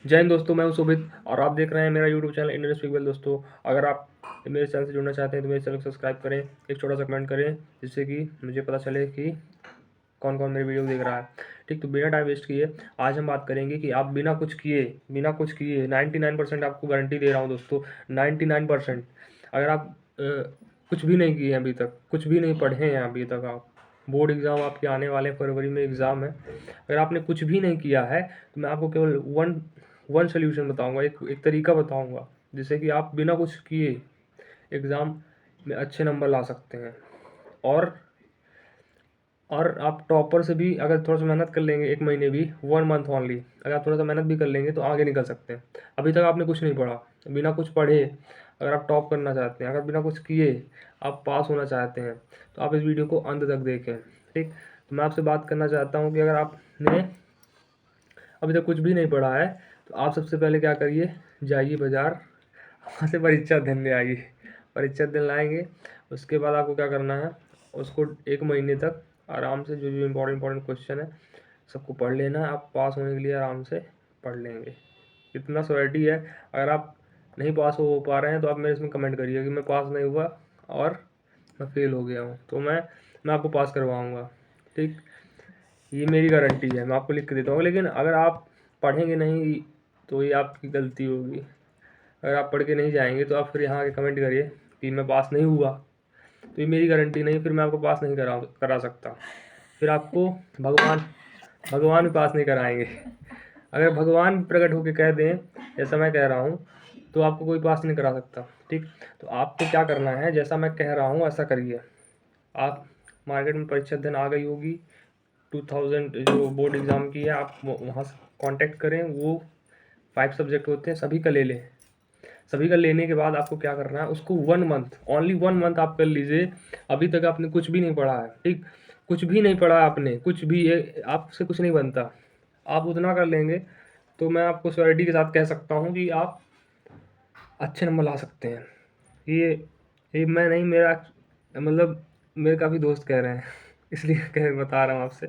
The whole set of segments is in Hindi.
जय हिंद दोस्तों, मैं हूं शोभित और आप देख रहे हैं मेरा YouTube channel Indian speak well. दोस्तों, अगर आप मेरे चैनल से जुड़ना चाहते हैं तो मेरे चैनल को सब्सक्राइब करें, एक छोटा सा कमेंट करें जिससे कि मुझे पता चले कि कौन कौन मेरी वीडियो देख रहा है। ठीक, तो बिना टाइम वेस्ट किए आज हम बात करेंगे कि आप बिना कुछ किए 99% आपको गारंटी दे रहा हूँ दोस्तों, 99%। अगर आप कुछ भी नहीं किए हैं अभी तक, कुछ भी नहीं पढ़े हैं अभी तक, आप बोर्ड एग्ज़ाम आपके आने वाले फरवरी में एग्ज़ाम है, अगर आपने कुछ भी नहीं किया है तो मैं आपको केवल वन सोल्यूशन बताऊंगा, एक तरीका बताऊंगा जिससे कि आप बिना कुछ किए एग्ज़ाम में अच्छे नंबर ला सकते हैं। और आप टॉपर से भी अगर थोड़ा सा मेहनत कर लेंगे, 1 महीने भी, 1 मंथ ओनली, अगर आप थोड़ा सा मेहनत भी कर लेंगे तो आगे निकल सकते हैं। अभी तक आपने कुछ नहीं पढ़ा, बिना कुछ पढ़े अगर आप टॉप करना चाहते हैं, अगर बिना कुछ किए आप पास होना चाहते हैं तो आप इस वीडियो को अंत तक देखें। ठीक, तो मैं आपसे बात करना चाहता हूँ कि अगर आपने अभी तक कुछ भी नहीं पढ़ा है तो आप सबसे पहले क्या करिए, जाइए बाज़ार, वहाँ से परीक्षा देने आइए, परीक्षा देने लाएंगे। उसके बाद आपको क्या करना है, उसको 1 महीने तक आराम से जो जो इम्पोर्टेंट क्वेश्चन है सबको पढ़ लेना है। आप पास होने के लिए आराम से पढ़ लेंगे, इतना श्योरिटी है। अगर आप नहीं पास हो पा रहे हैं तो आप मेरे इसमें कमेंट करिए कि मैं पास नहीं हुआ और मैं फेल हो गया हूँ, तो मैं आपको पास करवाऊँगा। ठीक, ये मेरी गारंटी है, मैं आपको लिख के देता हूँ। लेकिन अगर आप पढ़ेंगे नहीं तो ये आपकी गलती होगी। अगर आप पढ़ के नहीं जाएंगे तो आप फिर यहाँ आके कमेंट करिए कि मैं पास नहीं हुआ, तो ये मेरी गारंटी नहीं, फिर मैं आपको पास नहीं करा सकता। फिर आपको भगवान भी पास नहीं कराएंगे। अगर भगवान प्रकट होकर कह दें जैसा मैं कह रहा हूँ तो आपको कोई पास नहीं करा सकता। ठीक, तो आपको क्या करना है, जैसा मैं कह रहा हूँ ऐसा करिए। आप मार्केट में परीक्षा दिन आ गई होगी 2000 जो बोर्ड एग्ज़ाम की है, आप वहाँ से कांटेक्ट करें। वो 5 सब्जेक्ट होते हैं, सभी का ले लें। सभी का लेने के बाद आपको क्या करना है, उसको 1 मंथ, ओनली 1 मंथ आप कर लीजिए। अभी तक आपने कुछ भी नहीं पढ़ा है, ठीक, कुछ भी नहीं पढ़ा आपने, कुछ भी, ये आपसे कुछ नहीं बनता। आप उतना कर लेंगे तो मैं आपको श्योरिटी के साथ कह सकता हूँ कि आप अच्छे नंबर ला सकते हैं। ये मैं नहीं, मेरा मतलब मेरे काफ़ी दोस्त कह रहे हैं इसलिए कह बता रहा हूँ आपसे।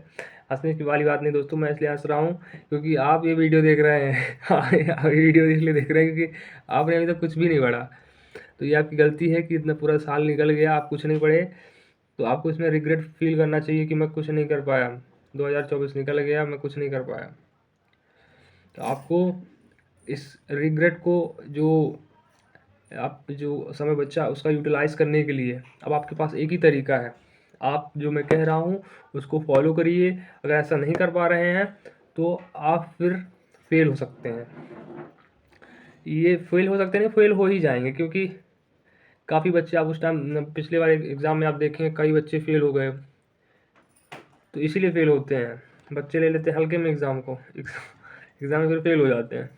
हंसने की वाली बात नहीं दोस्तों, मैं इसलिए हंस रहा हूँ क्योंकि आप ये वीडियो देख रहे हैं आप ये वीडियो इसलिए देख रहे हैं क्योंकि आपने अभी तक कुछ भी नहीं पढ़ा। तो ये आपकी गलती है कि इतना पूरा साल निकल गया, आप कुछ नहीं पढ़े। तो आपको इसमें रिग्रेट फील करना चाहिए कि मैं कुछ नहीं कर पाया, 2024 निकल गया, मैं कुछ नहीं कर पाया। तो आपको इस रिग्रेट को, जो आप जो समय बचा उसका यूटिलाइज़ करने के लिए अब आपके पास एक ही तरीका है। आप जो मैं कह रहा हूँ उसको फॉलो करिए। अगर ऐसा नहीं कर पा रहे हैं तो आप फिर फेल हो सकते हैं। ये फेल हो सकते हैं, नहीं फेल हो ही जाएंगे, क्योंकि काफ़ी बच्चे, आप उस टाइम पिछले वाले एग्ज़ाम में आप देखें कई बच्चे फेल हो गए, तो इसीलिए फेल होते हैं। बच्चे ले लेते हैं हल्के में एग्ज़ाम को, एग्ज़ाम में फिर फेल हो जाते हैं।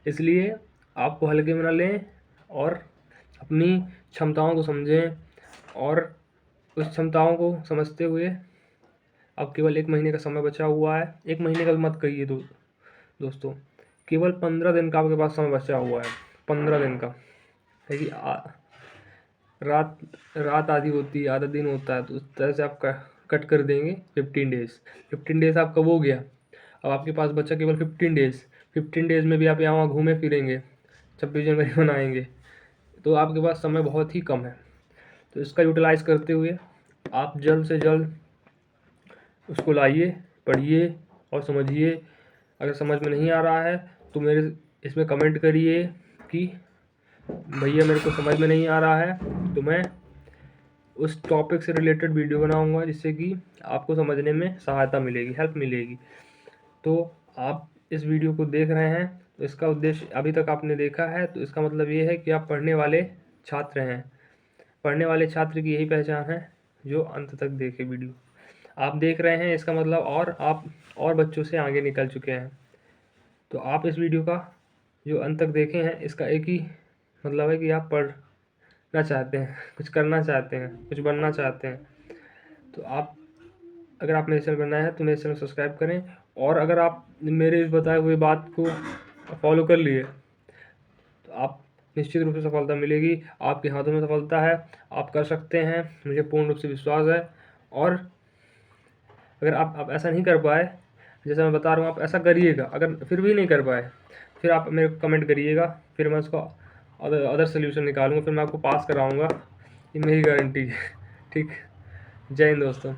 इसलिए आपको हल्के में ना लें और अपनी क्षमताओं को समझें, और उस क्षमताओं को समझते हुए अब केवल 1 महीने का समय बचा हुआ है। 1 महीने का भी मत कहिए दोस्तों, केवल 15 दिन का आपके पास समय बचा हुआ है, 15 दिन का। है कि रात रात आधी होती है, आधा दिन होता है, तो उस तरह से आप कट कर देंगे 15 डेज़। 15 डेज़ आपका वो गया, अब आपके पास बचा केवल 15 डेज़। 15 डेज़ में भी आप यहाँ वहाँ घूमे फिरेंगे, 26 जनवरी मनाएंगे, तो आपके पास समय बहुत ही कम है। तो इसका यूटिलाइज़ करते हुए आप जल्द से जल्द उसको लाइए, पढ़िए और समझिए। अगर समझ में नहीं आ रहा है तो मेरे इसमें कमेंट करिए कि भैया मेरे को समझ में नहीं आ रहा है, तो मैं उस टॉपिक से रिलेटेड वीडियो बनाऊंगा जिससे कि आपको समझने में सहायता मिलेगी, हेल्प मिलेगी। तो आप इस वीडियो को देख रहे हैं तो इसका उद्देश्य अभी तक आपने देखा है, तो इसका मतलब ये है कि आप पढ़ने वाले छात्र हैं। पढ़ने वाले छात्र की यही पहचान है जो अंत तक देखे वीडियो। आप देख रहे हैं इसका मतलब और आप और बच्चों से आगे निकल चुके हैं। तो आप इस वीडियो का जो अंत तक देखे हैं इसका एक ही मतलब है कि आप पढ़ना चाहते हैं, कुछ करना चाहते हैं, कुछ बनना चाहते हैं। तो आप, अगर आप मेरे चैनल पर नए हैं तो मेरे चैनल सब्सक्राइब करें, और अगर आप मेरे इस बताए हुए बात को फॉलो कर लिए तो आप निश्चित रूप से सफलता मिलेगी। आपके हाथों में सफलता है, आप कर सकते हैं, मुझे पूर्ण रूप से विश्वास है। और अगर आप ऐसा नहीं कर पाए, जैसे मैं बता रहा हूँ आप ऐसा करिएगा। अगर फिर भी नहीं कर पाए फिर आप मेरे को कमेंट करिएगा, फिर मैं उसका अदर सोल्यूशन निकालूंगा, फिर मैं आपको पास कराऊंगा, ये मेरी गारंटी है। ठीक। जय हिंद दोस्तों।